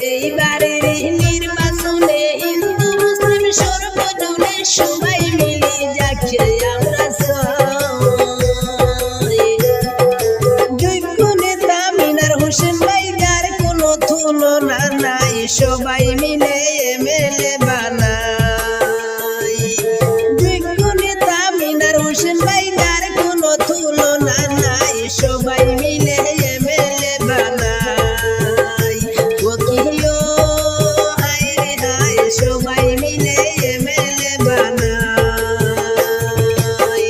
এইবারের নির্বাচনে হিন্দু মুসলিম সর্বজনে সবাই মিলে যাচ্ছে আমরা যোগ্য নেতা মিনার হোসেন ভাই, যার কোনো তুলনা নাই, সবাই মিলে এমএলএ বানাই। যোগ্য নেতা মিনার হোসেন ভাই, যার কোনো তুলনা নাই, সবাই মিলে এমএলএ বানাই। ওকিও হায় রে হায়, সবাই মিলে এমএলএ বানাই।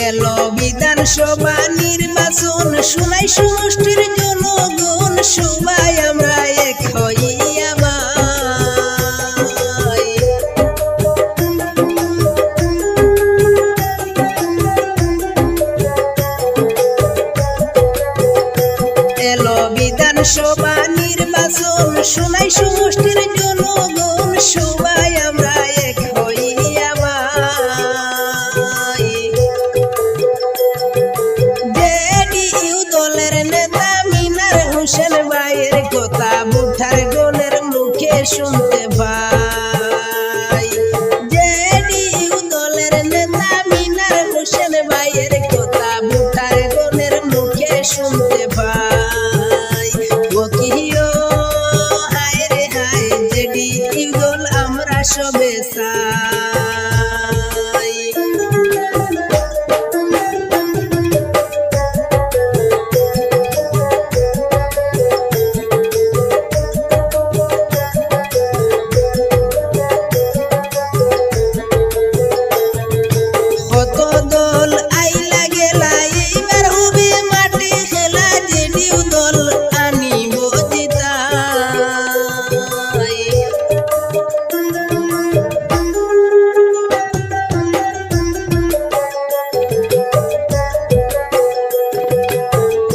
এলো বিধানসভা নির্বাচন, শুনাই সমষ্টির জনগণ, সবাই আমরা এক হইয়া ভাই। এলো বিধানসভা নির্বাচন, শুনাই সমষ্টির জনগণ, সবাই আমরা এক হইয়া ভাই। জেডিইউ দলের নেতা মিনার হোসেন ভাইয়ের কথা বুঠার গলের মুখে শুনতে পাই। জেডিইউ দলের নেতা মিনার হোসেন ভাইয়ের কথা বুঠার গলের মুখে শুনতে পাই। ওকিও হায় রে হায়, জেডিইউ দল আমরা সবে চাই। কত দল আইলা গেলা, এইবার হবে মাঠে খেলা, জেডিইউ দল আনিব জিতাই।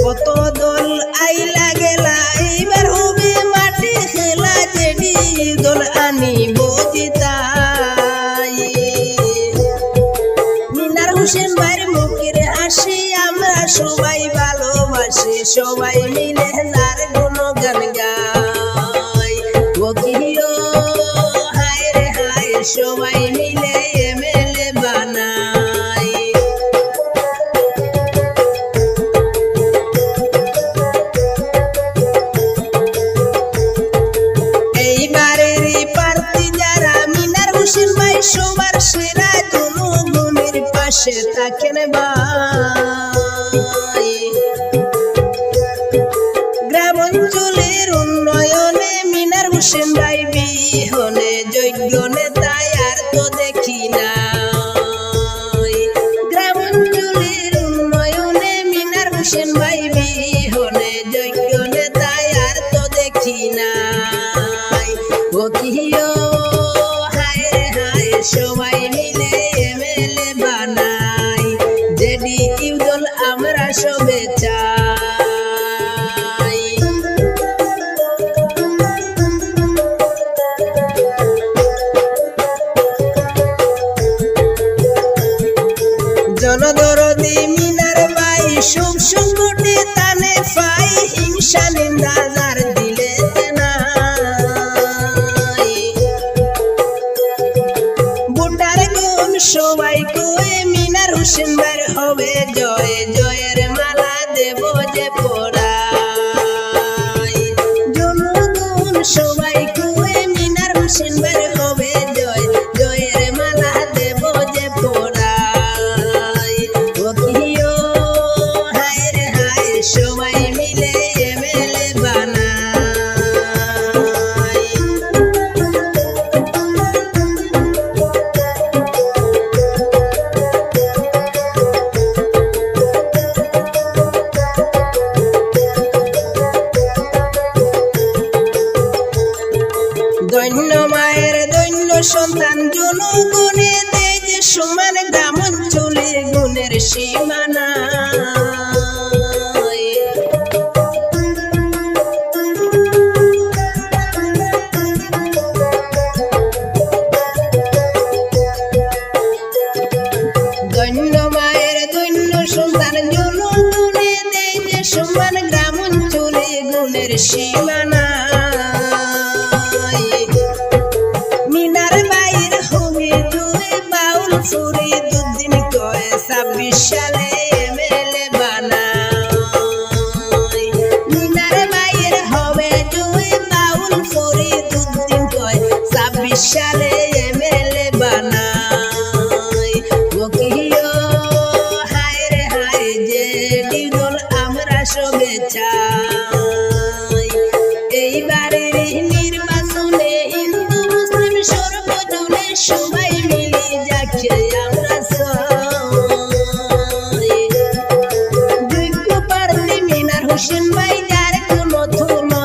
কত দল আইলা গেলা, এইবার হবে মাঠে খেলা, জেডিইউ দল আনিব জিতাই। মিনার হোসেন ভাইয়ের মুখের হাসি আমরা সবাই ভালোবাসি, সবাই মিলে যার গুণগান গাই। ওকিও হায় রে হায়, সবাই মিলে এমএলএ বানাই। এইবারের প্রার্থী যারা মিনার হোসেন ভাই সবার সেরা, জনগণের পাশে থাকেন ভাই। গ্রাম অঞ্চলের উন্নয়নে মিনার হোসেন ভাই বিহনে যোগ্য নেতা আর তো দেখি না। গ্রাম অঞ্চলের উন্নয়নে মিনার হোসেন ভাই বিহনে যোগ্য নেতা আর তো দেখি না। ওকিও হায় রে হায়, সবাই মিলে এমএলএ বানাই। জেডিইউ দল আমরা সবে চাই। জনদরদি মিনার ভাই, সুখ সংকটে তানে পাই, হিংসা নিন্দা যার দিলে নাই। বুটার গুণ সবাই কয়ে মিনার হোসেন ভাইয়ের হবে জয়, জয়ের মালা দেব যে পরাই। জনগণ সবাই কয়ে মিনার হোসেন ভাইয়ের হবে জয়, জয়ের মালা দেব যে পরাই। ওকিও হায় রে হায়, সবাই মিলে এমএলএ বানাই। দৈন্য মায়ের দৈন্য সন্তান, জনগণে দেয় যে সমান, গ্রাম অঞ্চলের গুণের সীমানা। সীমানা মিনার বাইর হবে দুই বাউল ফুরি দুদিন কয়ে 26 সালে এমএলএ বানাই মিনার বাইর হবে দুই বাউল ফুরি দুদিন কয়ে 26 সালে এমএলএ বানাই ওকিও হায় রে হায় যে দিগল আমরা সবে চাই এইবারের নির্বাচনে হিন্দু মুসলিম সর্বজনে সবাই মিলে যাকে আমরা চাই যোগ্য প্রার্থী মিনার হোসেন ভাই যার কোনো তুলনা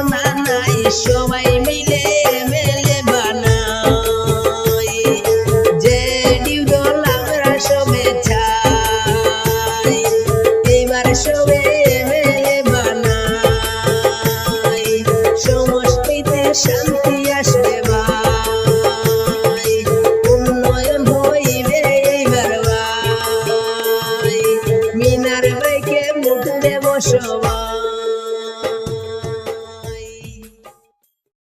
নাই সবাই মিলে এমএলএ বানাই যে দিগল আমরা সবে চাই এইবার সবে এমএলএ বানাই সমষ্টিতে শান্তি আসবে ভাই উন্নয়ন হইবে এইবার ভাই মিনার ভাইকে ভোট দেব সবাই।